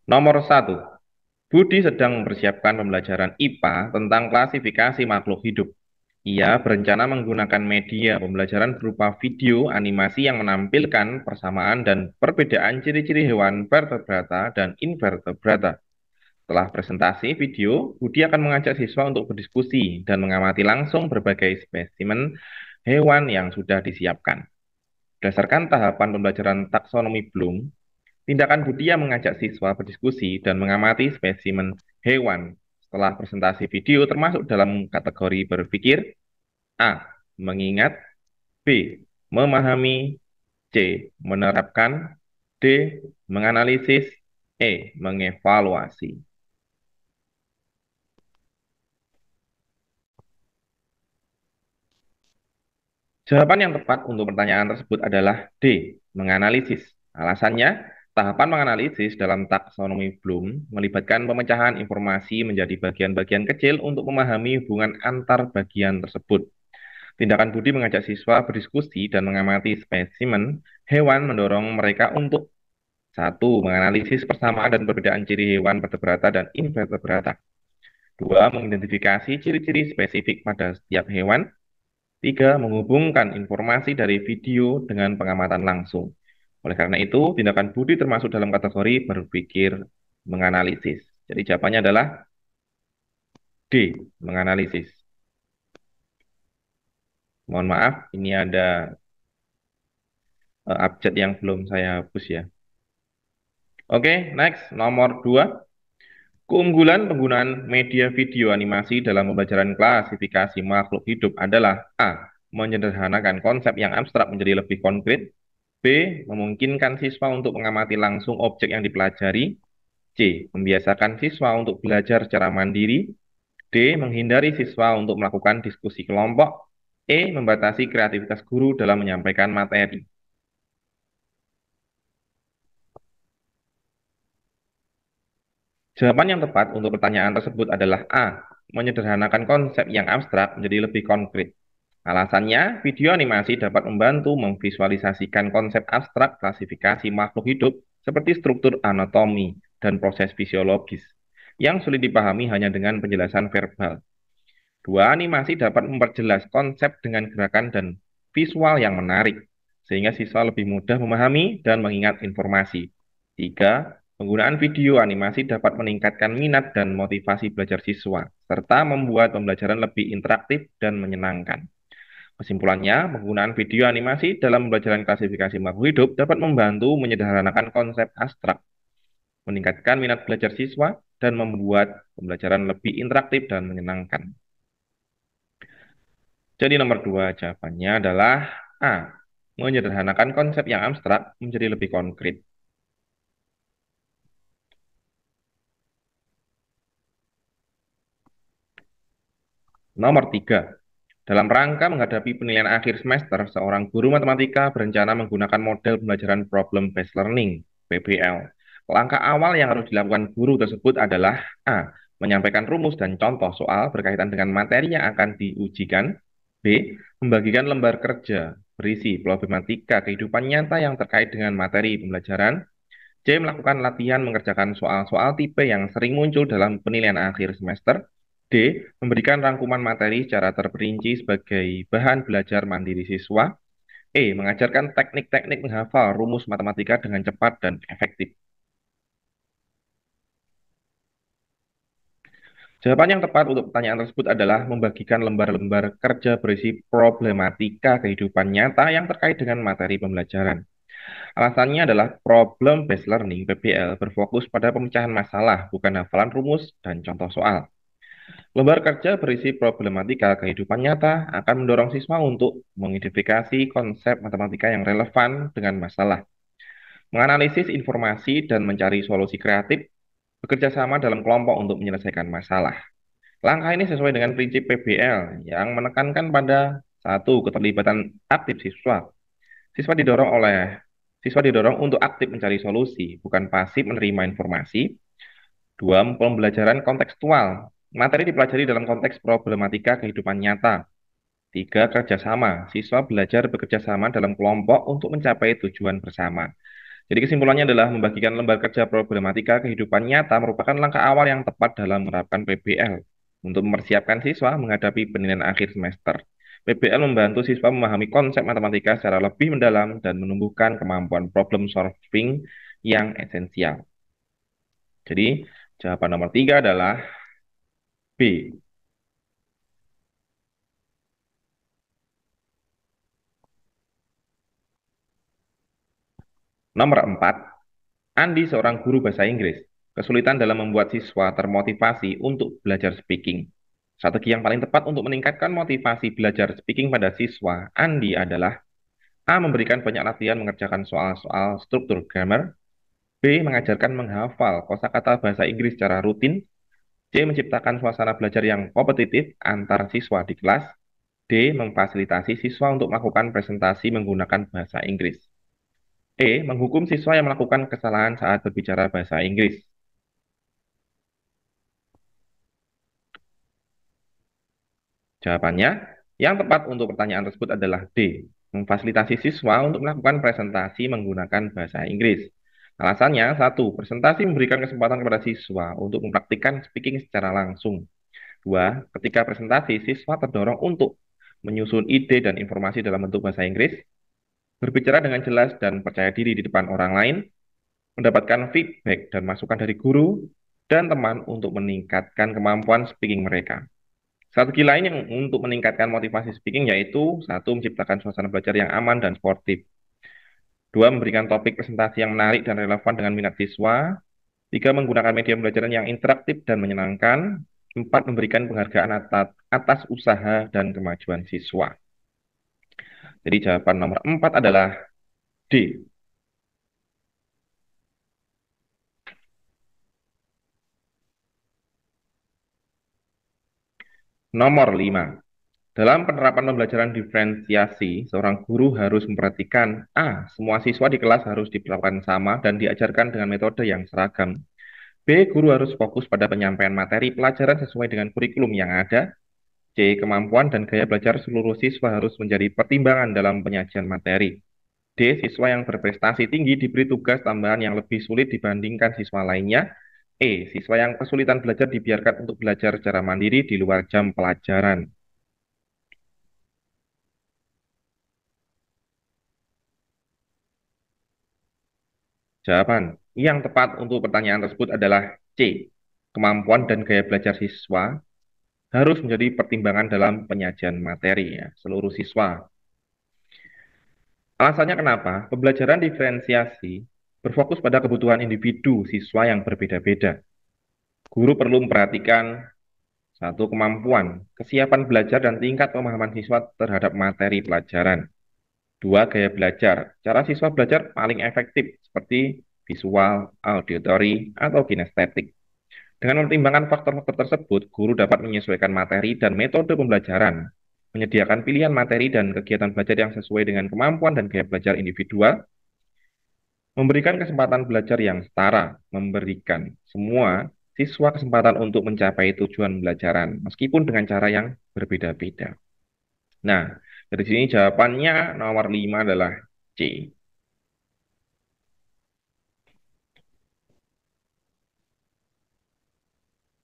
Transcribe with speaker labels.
Speaker 1: Nomor satu, Budi sedang mempersiapkan pembelajaran IPA tentang klasifikasi makhluk hidup. Ia berencana menggunakan media pembelajaran berupa video animasi yang menampilkan persamaan dan perbedaan ciri-ciri hewan vertebrata dan invertebrata. Setelah presentasi video, Budi akan mengajak siswa untuk berdiskusi dan mengamati langsung berbagai spesimen hewan yang sudah disiapkan. Berdasarkan tahapan pembelajaran taksonomi Bloom, tindakan Budi yang mengajak siswa berdiskusi dan mengamati spesimen hewan setelah presentasi video termasuk dalam kategori berpikir: A. Mengingat, B. Memahami, C. Menerapkan, D. Menganalisis, E. Mengevaluasi. Jawaban yang tepat untuk pertanyaan tersebut adalah D. Menganalisis. Alasannya, tahapan menganalisis dalam taksonomi Bloom melibatkan pemecahan informasi menjadi bagian-bagian kecil untuk memahami hubungan antar bagian tersebut. Tindakan Budi mengajak siswa berdiskusi dan mengamati spesimen hewan mendorong mereka untuk: satu, menganalisis persamaan dan perbedaan ciri hewan vertebrata dan invertebrata. Dua, mengidentifikasi ciri-ciri spesifik pada setiap hewan. Tiga, menghubungkan informasi dari video dengan pengamatan langsung. Oleh karena itu, tindakan Budi termasuk dalam kategori berpikir menganalisis. Jadi jawabannya adalah D, menganalisis. Mohon maaf, ini ada abjad yang belum saya hapus ya. Oke, next, nomor 2. Keunggulan penggunaan media video animasi dalam pembelajaran klasifikasi makhluk hidup adalah: A. Menyederhanakan konsep yang abstrak menjadi lebih konkret. B. Memungkinkan siswa untuk mengamati langsung objek yang dipelajari. C. Membiasakan siswa untuk belajar secara mandiri. D. Menghindari siswa untuk melakukan diskusi kelompok. E. Membatasi kreativitas guru dalam menyampaikan materi. Jawaban yang tepat untuk pertanyaan tersebut adalah A. Menyederhanakan konsep yang abstrak menjadi lebih konkret. Alasannya, video animasi dapat membantu memvisualisasikan konsep abstrak klasifikasi makhluk hidup seperti struktur anatomi dan proses fisiologis yang sulit dipahami hanya dengan penjelasan verbal. Dua, animasi dapat memperjelas konsep dengan gerakan dan visual yang menarik, sehingga siswa lebih mudah memahami dan mengingat informasi. Tiga, penggunaan video animasi dapat meningkatkan minat dan motivasi belajar siswa, serta membuat pembelajaran lebih interaktif dan menyenangkan. Kesimpulannya, penggunaan video animasi dalam pembelajaran klasifikasi makhluk hidup dapat membantu menyederhanakan konsep abstrak, meningkatkan minat belajar siswa, dan membuat pembelajaran lebih interaktif dan menyenangkan. Jadi nomor 2 jawabannya adalah A. Menyederhanakan konsep yang abstrak menjadi lebih konkret. Nomor 3. Dalam rangka menghadapi penilaian akhir semester, seorang guru matematika berencana menggunakan model pembelajaran Problem Based Learning, PBL. Langkah awal yang harus dilakukan guru tersebut adalah: A. Menyampaikan rumus dan contoh soal berkaitan dengan materi yang akan diujikan. B. Membagikan lembar kerja berisi problematika kehidupan nyata yang terkait dengan materi pembelajaran. C. Melakukan latihan mengerjakan soal-soal tipe yang sering muncul dalam penilaian akhir semester. D. Memberikan rangkuman materi secara terperinci sebagai bahan belajar mandiri siswa. E. Mengajarkan teknik-teknik menghafal rumus matematika dengan cepat dan efektif. Jawaban yang tepat untuk pertanyaan tersebut adalah membagikan lembar-lembar kerja berisi problematika kehidupan nyata yang terkait dengan materi pembelajaran. Alasannya adalah Problem Based Learning (PBL) berfokus pada pemecahan masalah, bukan hafalan rumus dan contoh soal. Lembar kerja berisi problematika kehidupan nyata akan mendorong siswa untuk mengidentifikasi konsep matematika yang relevan dengan masalah, menganalisis informasi dan mencari solusi kreatif, bekerja sama dalam kelompok untuk menyelesaikan masalah. Langkah ini sesuai dengan prinsip PBL yang menekankan pada: satu, keterlibatan aktif siswa. Siswa didorong untuk aktif mencari solusi, bukan pasif menerima informasi. Dua, pembelajaran kontekstual. Materi dipelajari dalam konteks problematika kehidupan nyata. Tiga, kerjasama. Siswa belajar bekerja sama dalam kelompok untuk mencapai tujuan bersama. Jadi kesimpulannya adalah membagikan lembar kerja problematika kehidupan nyata merupakan langkah awal yang tepat dalam menerapkan PBL untuk mempersiapkan siswa menghadapi penilaian akhir semester. PBL membantu siswa memahami konsep matematika secara lebih mendalam dan menumbuhkan kemampuan problem solving yang esensial. Jadi jawaban nomor 3 adalah B. Nomor 4, Andi seorang guru bahasa Inggris. Kesulitan dalam membuat siswa termotivasi untuk belajar speaking. Strategi yang paling tepat untuk meningkatkan motivasi belajar speaking pada siswa Andi adalah A. Memberikan banyak latihan mengerjakan soal-soal struktur grammar. B. Mengajarkan menghafal kosakata bahasa Inggris secara rutin. C. Menciptakan suasana belajar yang kompetitif antar siswa di kelas. D. Memfasilitasi siswa untuk melakukan presentasi menggunakan bahasa Inggris. E. Menghukum siswa yang melakukan kesalahan saat berbicara bahasa Inggris. Jawabannya, yang tepat untuk pertanyaan tersebut adalah D. Memfasilitasi siswa untuk melakukan presentasi menggunakan bahasa Inggris. Alasannya, satu, presentasi memberikan kesempatan kepada siswa untuk mempraktikkan speaking secara langsung. Dua, ketika presentasi, siswa terdorong untuk menyusun ide dan informasi dalam bentuk bahasa Inggris, berbicara dengan jelas dan percaya diri di depan orang lain, mendapatkan feedback dan masukan dari guru dan teman untuk meningkatkan kemampuan speaking mereka. Strategi lain yang untuk meningkatkan motivasi speaking yaitu satu, menciptakan suasana belajar yang aman dan sportif. Dua, memberikan topik presentasi yang menarik dan relevan dengan minat siswa. Tiga, menggunakan media pembelajaran yang interaktif dan menyenangkan. Empat, memberikan penghargaan atas usaha dan kemajuan siswa. Jadi jawaban nomor 4 adalah D. Nomor 5. Dalam penerapan pembelajaran diferensiasi, seorang guru harus memperhatikan A. Semua siswa di kelas harus diperlakukan sama dan diajarkan dengan metode yang seragam. B. Guru harus fokus pada penyampaian materi pelajaran sesuai dengan kurikulum yang ada. C. Kemampuan dan gaya belajar seluruh siswa harus menjadi pertimbangan dalam penyajian materi. D. Siswa yang berprestasi tinggi diberi tugas tambahan yang lebih sulit dibandingkan siswa lainnya. E. Siswa yang kesulitan belajar dibiarkan untuk belajar secara mandiri di luar jam pelajaran. Jawaban yang tepat untuk pertanyaan tersebut adalah C. Kemampuan dan gaya belajar siswa harus menjadi pertimbangan dalam penyajian materi ya, seluruh siswa. Alasannya kenapa? Pembelajaran diferensiasi berfokus pada kebutuhan individu siswa yang berbeda-beda. Guru perlu memperhatikan satu, kemampuan, kesiapan belajar dan tingkat pemahaman siswa terhadap materi pelajaran. Dua, gaya belajar. Cara siswa belajar paling efektif seperti visual, auditory, atau kinestetik. Dengan mempertimbangkan faktor-faktor tersebut, guru dapat menyesuaikan materi dan metode pembelajaran, menyediakan pilihan materi dan kegiatan belajar yang sesuai dengan kemampuan dan gaya belajar individual, memberikan kesempatan belajar yang setara, memberikan semua siswa kesempatan untuk mencapai tujuan pembelajaran, meskipun dengan cara yang berbeda-beda. Nah, dari sini jawabannya nomor 5 adalah C.